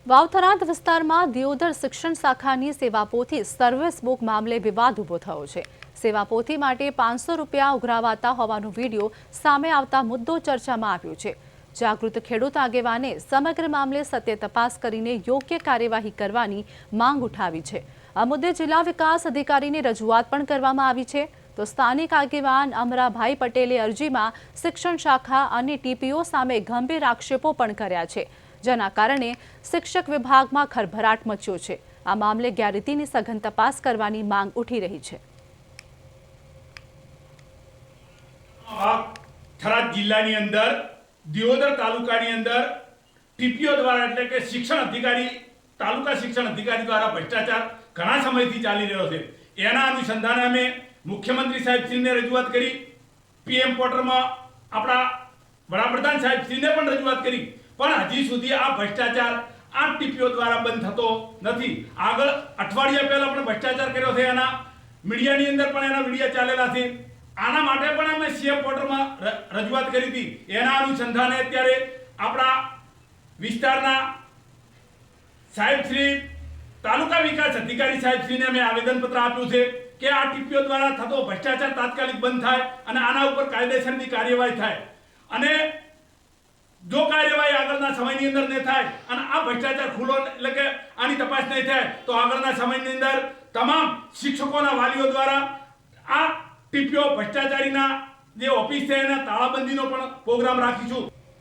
વાવથરાદ વિસ્તારમાં દિયોદર શિક્ષણ શાખાની સેવાપોથી સર્વિસ બુક મામલે વિવાદ ઊભો થયો છે। સેવાપોથી માટે 500 રૂપિયા ઉઘરાવાતા હોવાનો વિડીયો સામે આવતા મુદ્દો ચર્ચામાં આવ્યો છે। જાગૃત ખેડૂત આગેવાને સમગ્ર મામલે સત્ય તપાસ કરીને યોગ્ય કાર્યવાહી કરવાની માંગ ઉઠાવી છે। આ મુદ્દે જિલ્લા વિકાસ અધિકારીને રજૂઆત પણ કરવામાં આવી છે। તો સ્થાનિક આગેવાન અમરાભાઈ પટેલે અરજીમાં શિક્ષણ શાખા અને ટીપીઓ સામે ગંભીર આક્ષેપો પણ કર્યા છે, જેના કારણે શિક્ષક વિભાગમાં ખળભળાટ મચ્યો છે। આ મામલે ગેરરીતિની સઘન તપાસ કરવાની માંગ ઉઠી રહી છે। થરાદ જિલ્લાની અંદર દિયોદર તાલુકાની અંદર ટીપીઓ દ્વારા એટલે કે શિક્ષણ અધિકારી તાલુકા શિક્ષણ અધિકારી દ્વારા ભ્રષ્ટાચાર ઘણા સમયથી ચાલી રહ્યો છે। એના અનુસંધાને અમે મુખ્યમંત્રી સાહેબશ્રીને રજૂઆત કરી, પીએમ પોર્ટલમાં આપણા વડાપ્રધાન સાહેબશ્રીને પણ રજૂઆત કરી, પણ હજી સુધી આ ભ્રષ્ટાચાર આ ટીપીઓ દ્વારા બંધ થતો નથી। આગળ અઠવાડિયા પહેલા પણ ભ્રષ્ટાચાર કર્યો છે, એના મીડિયાની અંદર પણ એના વિડીયો ચાલેલા છે। આના માટે પણ અમે સીએમ પોર્ટલમાં રજૂઆત કરી હતી। એના અનુસંધાને અત્યારે આપણા વિસ્તારના સાહેબશ્રી તાલુકા વિકાસ અધિકારી સાહેબશ્રીને અમે આવેદનપત્ર આપ્યું છે કે આ ટીપીઓ દ્વારા થતો ભ્રષ્ટાચાર તાત્કાલિક બંધ થાય અને આના ઉપર કાયદેસરની કાર્યવાહી થાય। અને જો કાર્યવાહી આગળના સમયની અંદર નહીં થાય અને આ ભ્રષ્ટાચાર ખુલ્લો એટલે કે આની તપાસ નહીં થાય તો આગળના સમયની અંદર તમામ શિક્ષકોના વાલીઓ દ્વારા આ ટીપીઓ ભ્રષ્ટાચારીના જે ઓફિસ છે એના તાળાબંધીનો પણ પ્રોગ્રામ રાખીશું।